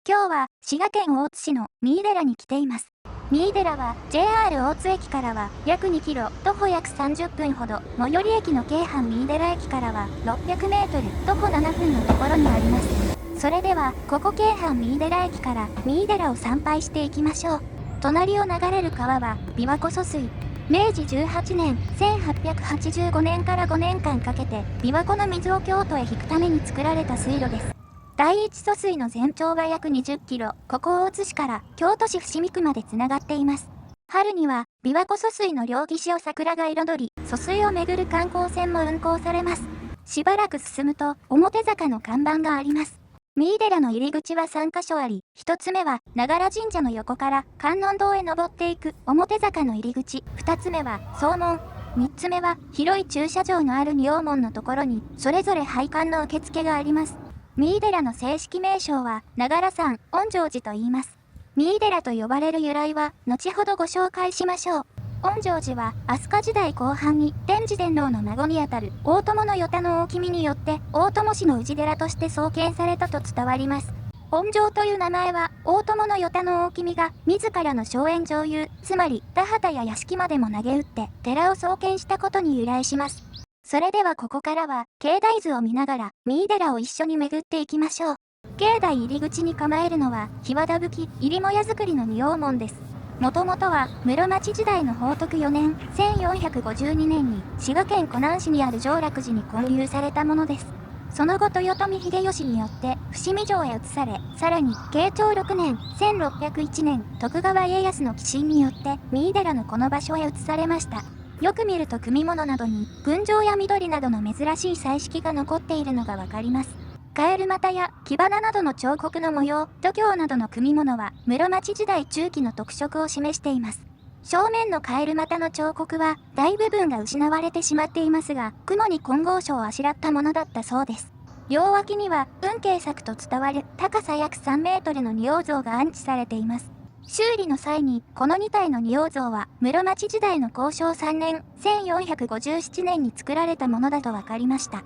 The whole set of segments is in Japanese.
今日は滋賀県大津市の三井寺に来ています。三井寺は JR 大津駅からは約2キロ、徒歩約30分ほど、最寄り駅の京阪三井寺駅からは600メートル、徒歩7分のところにあります。それでは、ここ京阪三井寺駅から三井寺を参拝していきましょう。隣を流れる川は琵琶湖疎水。明治18年、1885年から5年間かけて、琵琶湖の水を京都へ引くために作られた水路です。第一疎水の全長は約20キロ、ここ大津市から京都市伏見区までつながっています。春には、琵琶湖疎水の両岸を桜が彩り、疎水をめぐる観光船も運航されます。しばらく進むと、表坂の看板があります。三井寺の入り口は3カ所あり、1つ目は、長良神社の横から観音堂へ登っていく表坂の入り口、2つ目は、総門、3つ目は、広い駐車場のある仁王門のところに、それぞれ拝観の受付があります。三井寺の正式名称は、長良山、恩成寺と言います。三井寺と呼ばれる由来は、後ほどご紹介しましょう。恩成寺は、飛鳥時代後半に、天智天皇の孫にあたる、大友の与太の大君によって、大友氏の氏寺として創建されたと伝わります。恩成という名前は、大友の与太の大君が、自らの荘園上遊、つまり、田畑や屋敷までも投げ打って、寺を創建したことに由来します。それではここからは、境内図を見ながら、三井寺を一緒に巡っていきましょう。境内入り口に構えるのは、檜皮葺入りもや造りの仁王門です。もともとは、室町時代の宝徳4年、1452年に、滋賀県湖南市にある常楽寺に建立されたものです。その後豊臣秀吉によって、伏見城へ移され、さらに、慶長6年、1601年、徳川家康の寄進によって、三井寺のこの場所へ移されました。よく見ると組物などに、群青や緑などの珍しい彩色が残っているのがわかります。カエル股や木花などの彫刻の模様、度胸などの組物は、室町時代中期の特色を示しています。正面のカエル股の彫刻は、大部分が失われてしまっていますが、雲に金剛杵をあしらったものだったそうです。両脇には、運慶作と伝わる高さ約3メートルの仁王像が安置されています。修理の際に、この2体の仁王像は、室町時代の高正3年、1457年に作られたものだと分かりました。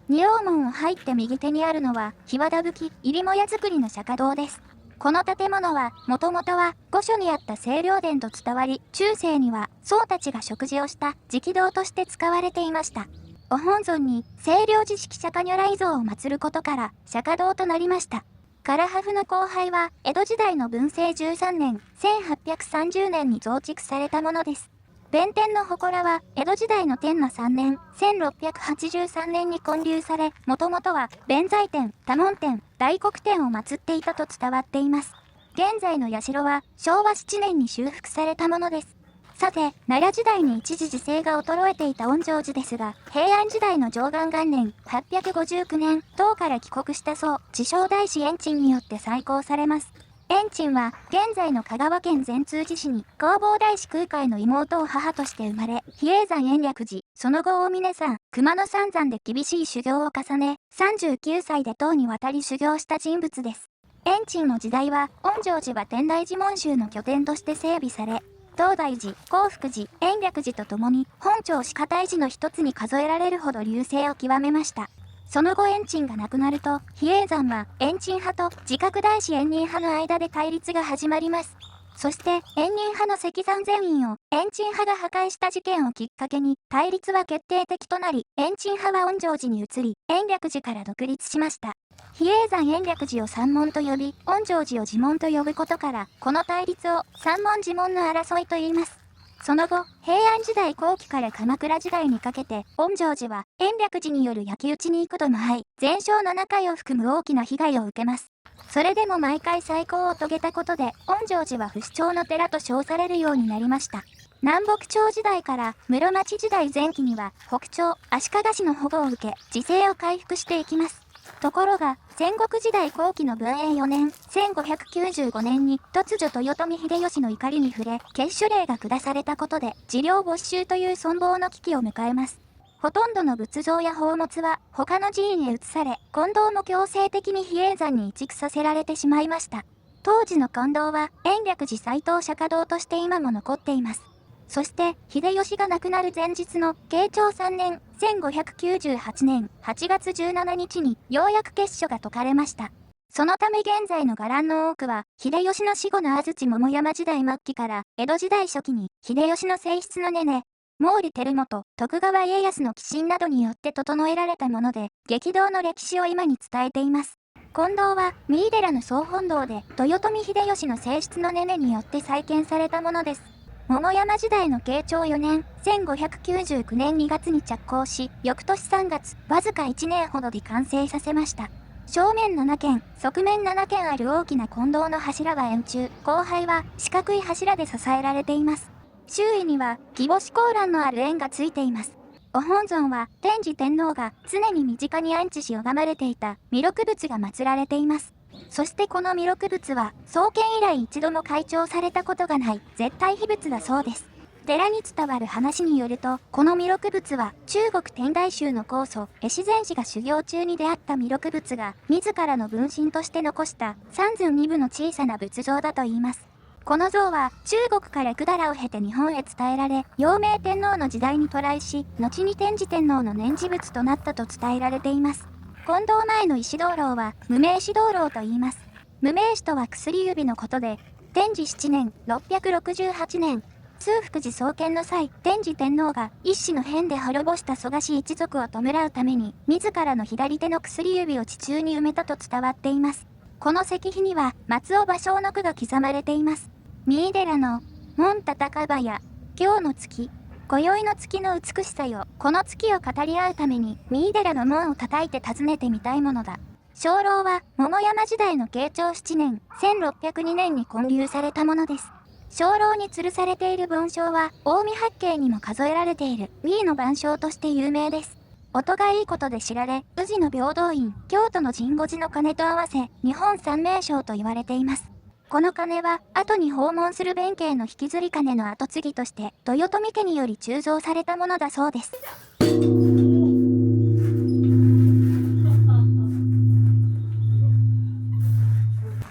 仁王門を入って右手にあるのは、檜皮葺入りもや造りの釈迦堂です。この建物は、もともとは、御所にあった清涼殿と伝わり、中世には、僧たちが食事をした直堂として使われていました。お本尊に、清涼寺式釈迦如来像を祀ることから、釈迦堂となりました。唐破風の荒廃は、江戸時代の文政13年、1830年に増築されたものです。弁天の祠は、江戸時代の天の3年、1683年に建立され、もともとは、弁財天、多聞天、大黒天を祀っていたと伝わっています。現在の社は、昭和7年に修復されたものです。さて、奈良時代に一時治世が衰えていた恩成寺ですが、平安時代の貞観元年、859年、唐から帰国した僧、自称大師延珍によって再興されます。延珍は、現在の香川県善通寺市に、弘法大師空海の妹を母として生まれ、比叡山延暦寺、その後大峰山、熊野三山で厳しい修行を重ね、39歳で唐に渡り修行した人物です。延珍の時代は、恩成寺は天台寺門宗の拠点として整備され、東大寺、興福寺、延暦寺とともに、本朝四果大寺の一つに数えられるほど隆盛を極めました。その後延珍が亡くなると、比叡山は延珍派と自覚大師延仁派の間で対立が始まります。そして、延仁派の積山禅院を延珍派が破壊した事件をきっかけに、対立は決定的となり、延珍派は恩成寺に移り、延暦寺から独立しました。比叡山延暦寺を三門と呼び、恩成寺を寺門と呼ぶことから、この対立を三門寺門の争いと言います。その後、平安時代後期から鎌倉時代にかけて、恩成寺は延暦寺による焼き討ちに幾度も遭い、全焼7回を含む大きな被害を受けます。それでも毎回再興を遂げたことで、恩成寺は不死鳥の寺と称されるようになりました。南北朝時代から室町時代前期には、北朝、足利氏の保護を受け、治世を回復していきます。ところが、戦国時代後期の文永4年、1595年に突如豊臣秀吉の怒りに触れ、決守令が下されたことで、治療没収という存亡の危機を迎えます。ほとんどの仏像や宝物は他の寺院へ移され、金堂も強制的に比叡山に移築させられてしまいました。当時の金堂は延暦寺斎藤釈迦堂として今も残っています。そして、秀吉が亡くなる前日の慶長3年、1598年8月17日にようやく結書が解かれました。そのため現在の伽藍の多くは、秀吉の死後の安土桃山時代末期から江戸時代初期に秀吉の正室のねね、毛利輝元、徳川家康の寄進などによって整えられたもので、激動の歴史を今に伝えています。金堂は、三井寺の総本堂で、豊臣秀吉の正室のねねによって再建されたものです。桃山時代の慶長4年、1599年2月に着工し、翌年3月、わずか1年ほどで完成させました。正面7軒、側面7軒ある大きな金堂の柱は円柱、後背は四角い柱で支えられています。周囲には、義母子高欄のある円がついています。お本尊は、天智天皇が常に身近に安置し拝まれていた弥勒仏が祀られています。そしてこの弥勒仏は、創建以来一度も開帳されたことがない絶対秘仏だそうです。寺に伝わる話によると、この弥勒仏は中国天台宗の高祖、越前氏が修行中に出会った弥勒仏が、自らの分身として残した三寸二分の小さな仏像だといいます。この像は中国から百済を経て日本へ伝えられ、陽明天皇の時代に渡来し、後に天智天皇の念持仏となったと伝えられています。金堂前の石灯籠は無名石灯籠と言います。無名石とは薬指のことで、天智7年、668年、崇福寺創建の際、天智天皇が一子の変で滅ぼした蘇我氏一族を弔うために、自らの左手の薬指を地中に埋めたと伝わっています。この石碑には、松尾芭蕉の句が刻まれています。三井寺の、門叩かばや、今日の月、今宵の月の美しさよ、この月を語り合うために、三井寺の門を叩いて訪ねてみたいものだ。鐘楼は、桃山時代の慶長7年、1602年に建立されたものです。鐘楼に吊るされている梵鐘は、近江八景にも数えられている、三井の梵鐘として有名です。音がいいことで知られ、宇治の平等院、京都の神護寺の鐘と合わせ、日本三名鐘と言われています。この鐘は、後に訪問する弁慶の引きずり鐘の後継ぎとして、豊臣家により鋳造されたものだそうです。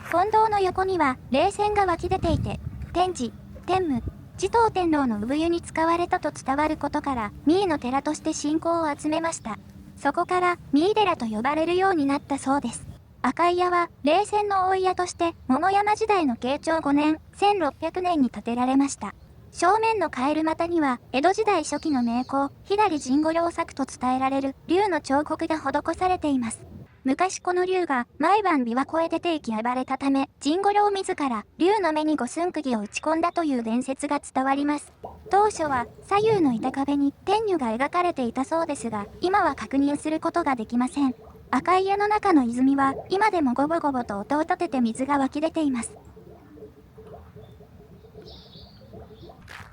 金堂の横には、霊泉が湧き出ていて、天智、天武、持統天皇の産湯に使われたと伝わることから、三井の寺として信仰を集めました。そこから、三井寺と呼ばれるようになったそうです。赤井屋は、霊泉の大家として、桃山時代の慶長5年、1600年に建てられました。正面の蛙股には、江戸時代初期の名工、左甚五郎作と伝えられる、竜の彫刻が施されています。昔この竜が、毎晩琵琶湖へ出て行き暴れたため、甚五郎自ら、竜の目に五寸釘を打ち込んだという伝説が伝わります。当初は、左右の板壁に天女が描かれていたそうですが、今は確認することができません。赤い家の中の泉は、今でもゴボゴボと音を立てて水が湧き出ています。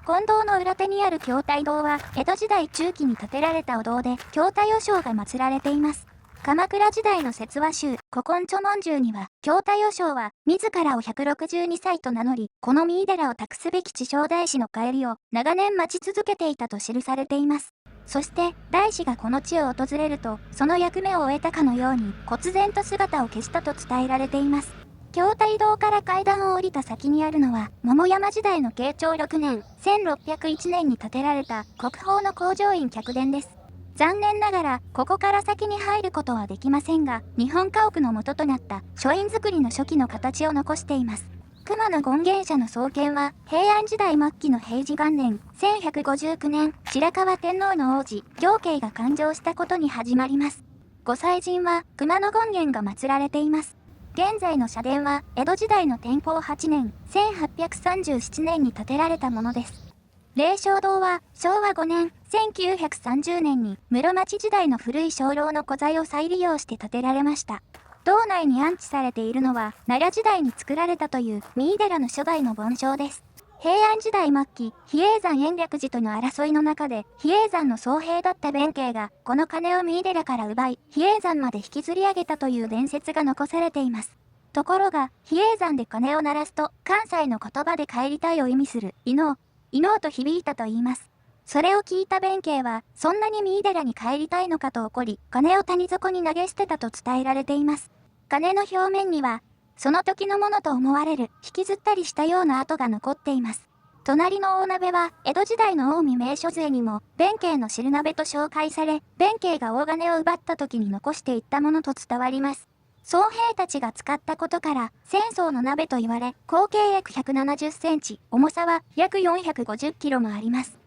金堂の裏手にある京太堂は、江戸時代中期に建てられたお堂で、京太余章が祀られています。鎌倉時代の説話集、古今著文集には、京太余章は、自らを162歳と名乗り、この三井寺を託すべき地匠大師の帰りを、長年待ち続けていたと記されています。そして、大師がこの地を訪れると、その役目を終えたかのように、忽然と姿を消したと伝えられています。京太堂から階段を降りた先にあるのは、桃山時代の慶長6年、1601年に建てられた国宝の工場院客殿です。残念ながら、ここから先に入ることはできませんが、日本家屋の元となった書院造りの初期の形を残しています。熊野権現社の創建は、平安時代末期の平治元年、1159年、白河天皇の王子、行慶が誕生したことに始まります。御祭神は、熊野権現が祀られています。現在の社殿は、江戸時代の天保8年、1837年に建てられたものです。霊正堂は、昭和5年、1930年に、室町時代の古い鐘楼の古材を再利用して建てられました。堂内に安置されているのは、奈良時代に作られたという三井寺の初代の梵鐘です。平安時代末期、比叡山延暦寺との争いの中で、比叡山の僧兵だった弁慶が、この鐘を三井寺から奪い、比叡山まで引きずり上げたという伝説が残されています。ところが、比叡山で鐘を鳴らすと、関西の言葉で帰りたいを意味する、伊能と響いたと言います。それを聞いた弁慶は、そんなに三井寺に帰りたいのかと怒り、鐘を谷底に投げ捨てたと伝えられています。鐘の表面には、その時のものと思われる、引きずったりしたような跡が残っています。隣の大鍋は、江戸時代の近江名所図にも、弁慶の汁鍋と紹介され、弁慶が大金を奪った時に残していったものと伝わります。僧兵たちが使ったことから戦争の鍋と言われ、口径約170センチ、重さは約450キロもあります。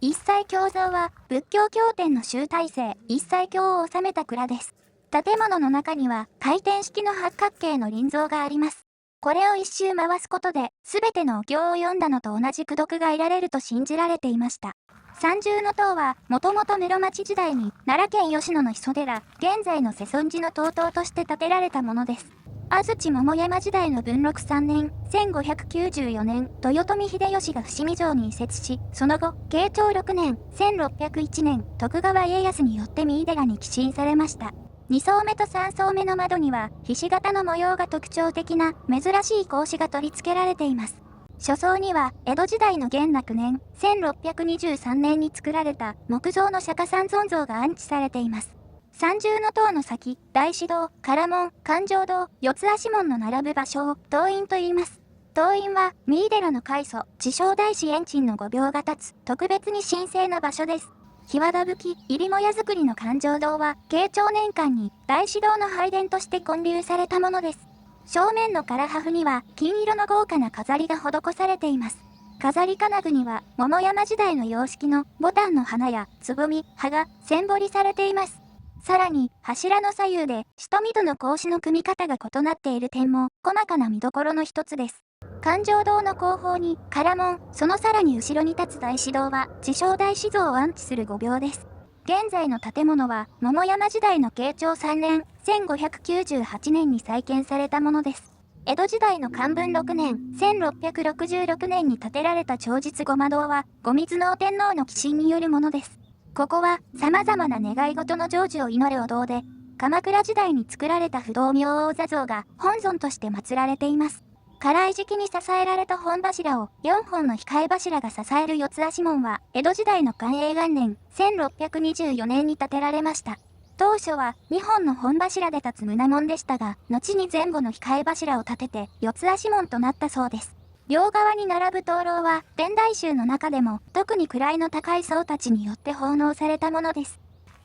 一切経像は仏教経典の集大成、一切経を収めた蔵です。建物の中には回転式の八角形の輪蔵があります。これを一周回すことで、すべてのお経を読んだのと同じ功徳が得られると信じられていました。三重塔は、もともと室町時代に奈良県吉野の木曽寺、現在の世尊寺の塔頭として建てられたものです。安土桃山時代の文禄3年、1594年、豊臣秀吉が伏見城に移設し、その後、慶長6年、1601年、徳川家康によって三井寺に寄進されました。2層目と3層目の窓には、ひし形の模様が特徴的な珍しい格子が取り付けられています。初層には、江戸時代の元楽年、1623年に作られた木造の釈迦三尊像が安置されています。三重塔の先、大師堂、唐門、環状堂、四つ足門の並ぶ場所を塔院と言います。塔院は、三井寺の開祖、自称大師延珍の御廟が立つ、特別に神聖な場所です。檜皮葺き、入母屋造りの環状堂は、慶長年間に大師堂の拝殿として建立されたものです。正面の唐破風には、金色の豪華な飾りが施されています。飾り金具には、桃山時代の様式の牡丹の花やつぼみ、葉が線彫りされています。さらに、柱の左右で、しとみとの格子の組み方が異なっている点も、細かな見どころの一つです。環状堂の後方に、唐門、そのさらに後ろに立つ大師堂は、自称大師像を安置する御廟です。現在の建物は、桃山時代の慶長3年、1598年に再建されたものです。江戸時代の寛文6年、1666年に建てられた長実護摩堂は、後水能天皇の寄進によるものです。ここは、様々な願い事の成就を祈るお堂で、鎌倉時代に作られた不動明王座像が本尊として祀られています。唐い敷きに支えられた本柱を4本の控え柱が支える四つ足門は、江戸時代の寛永元年、1624年に建てられました。当初は2本の本柱で立つ棟門でしたが、後に前後の控え柱を立てて四つ足門となったそうです。両側に並ぶ灯籠は、天台宗の中でも特に位の高い僧たちによって奉納されたものです。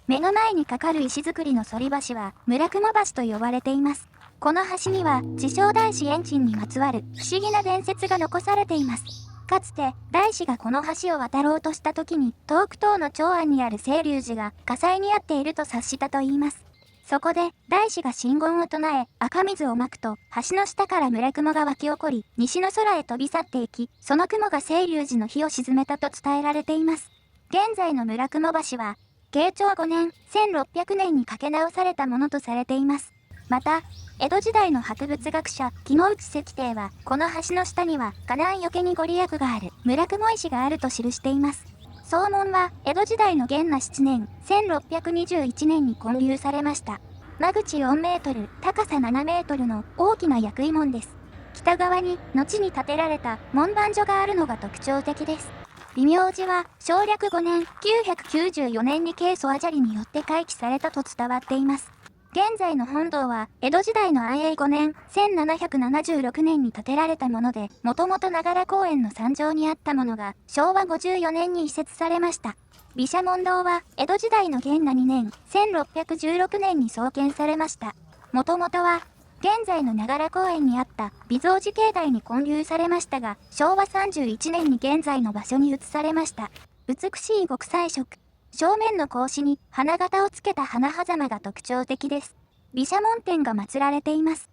目の前にかかる石造りの反り橋は、村雲橋と呼ばれています。この橋には、自称大師延珍にまつわる不思議な伝説が残されています。かつて、大師がこの橋を渡ろうとした時に、遠く東の長安にある清流寺が火災に遭っていると察したといいます。そこで、大師が真言を唱え、赤水をまくと、橋の下から村雲が湧き起こり、西の空へ飛び去っていき、その雲が清流寺の火を沈めたと伝えられています。現在の村雲橋は、慶長5年、1600年に架け直されたものとされています。また、江戸時代の博物学者、木之内石庭は、この橋の下には、火難除けにご利益がある、村雲石があると記しています。総門は、江戸時代の元和7年、1621年に建立されました。間口4メートル、高さ7メートルの大きな薬位門です。北側に、後に建てられた門番所があるのが特徴的です。微妙寺は、省略5年、994年に慶祖阿闍梨によって開基されたと伝わっています。現在の本堂は、江戸時代の安永5年、1776年に建てられたもので、もともと長良公園の山上にあったものが、昭和54年に移設されました。毘沙門堂は、江戸時代の元和2年、1616年に創建されました。もともとは、現在の長良公園にあった微増寺境内に建立されましたが、昭和31年に現在の場所に移されました。美しい極彩色。正面の格子に花形をつけた花狭間が特徴的です。毘沙門天が祀られています。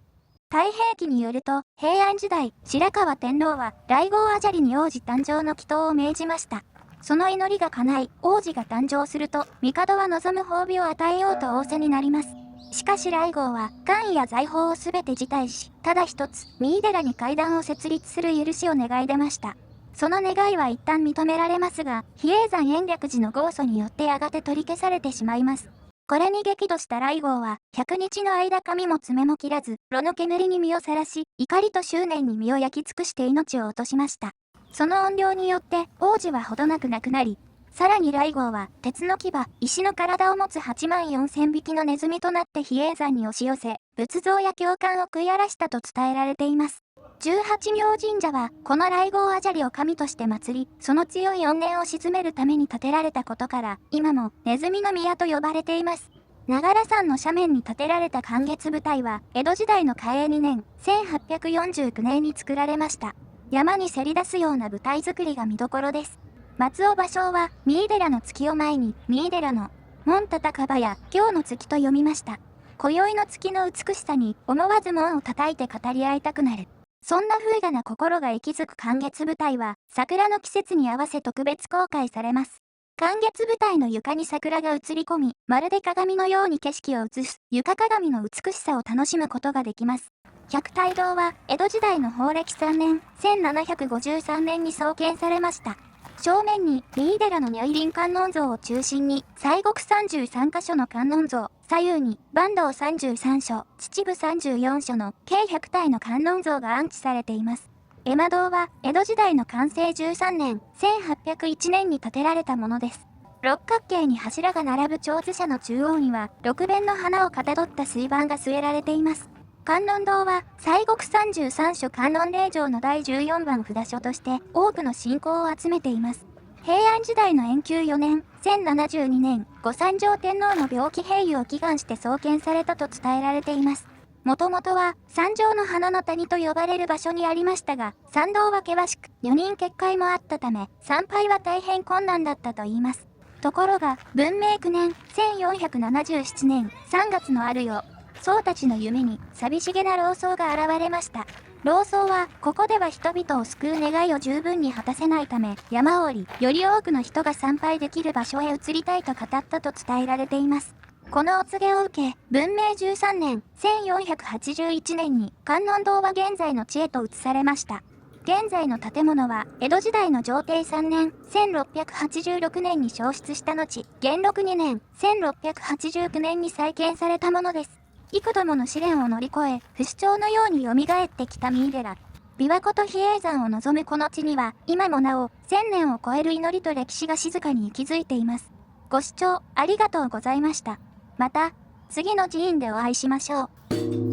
太平記によると、平安時代、白河天皇は、来号阿闍梨に王子誕生の祈祷を命じました。その祈りが叶い、王子が誕生すると、帝は望む褒美を与えようと仰せになります。しかし来号は、官位や財宝をすべて辞退し、ただ一つ、三井寺に階段を設立する許しを願い出ました。その願いは一旦認められますが、比叡山延暦寺の豪訴によってやがて取り消されてしまいます。これに激怒した来号は、100日の間髪も爪も切らず、炉の煙に身をさらし、怒りと執念に身を焼き尽くして命を落としました。その怨霊によって、王子はほどなく亡くなり、さらに来号は、鉄の牙、石の体を持つ8万4000匹のネズミとなって比叡山に押し寄せ、仏像や経棺を食い荒らしたと伝えられています。18明神社は、この来号阿闍梨を神として祀り、その強い怨念を鎮めるために建てられたことから、今もネズミの宮と呼ばれています。長良山の斜面に建てられた観月舞台は、江戸時代の嘉永2年、1849年に作られました。山にせり出すような舞台作りが見どころです。松尾芭蕉は、三井寺の月を前に、三井寺の門叩かばや、今日の月と読みました。今宵の月の美しさに、思わず門を叩いて語り合いたくなる。そんな風雅な心が息づく観月舞台は、桜の季節に合わせ特別公開されます。観月舞台の床に桜が映り込み、まるで鏡のように景色を映す床鏡の美しさを楽しむことができます。百体堂は、江戸時代の宝暦3年、1753年に創建されました。正面に、三井寺の如意輪観音像を中心に、西国33箇所の観音像、左右に、坂東33所、秩父34所の計100体の観音像が安置されています。絵馬堂は、江戸時代の寛政13年、1801年に建てられたものです。六角形に柱が並ぶ長図社の中央には、六弁の花をかたどった水盤が据えられています。観音堂は、西国33所観音霊場の第14番札所として、多くの信仰を集めています。平安時代の延久4年、1072年、御三条天皇の病気平癒を祈願して創建されたと伝えられています。もともとは、三条の花の谷と呼ばれる場所にありましたが、参道は険しく、女人結界もあったため、参拝は大変困難だったといいます。ところが、文明9年、1477年、3月のある夜、僧たちの夢に寂しげな老僧が現れました。老僧は、ここでは人々を救う願いを十分に果たせないため、山を降り、より多くの人が参拝できる場所へ移りたいと語ったと伝えられています。このお告げを受け、文明13年、1481年に観音堂は現在の地へと移されました。現在の建物は、江戸時代の承定3年、1686年に焼失した後、元禄2年、1689年に再建されたものです。幾度もの試練を乗り越え、不死鳥のように蘇ってきた三井寺。琵琶湖と比叡山を望むこの地には、今もなお、1000年を超える祈りと歴史が静かに息づいています。ご視聴ありがとうございました。また、次の寺院でお会いしましょう。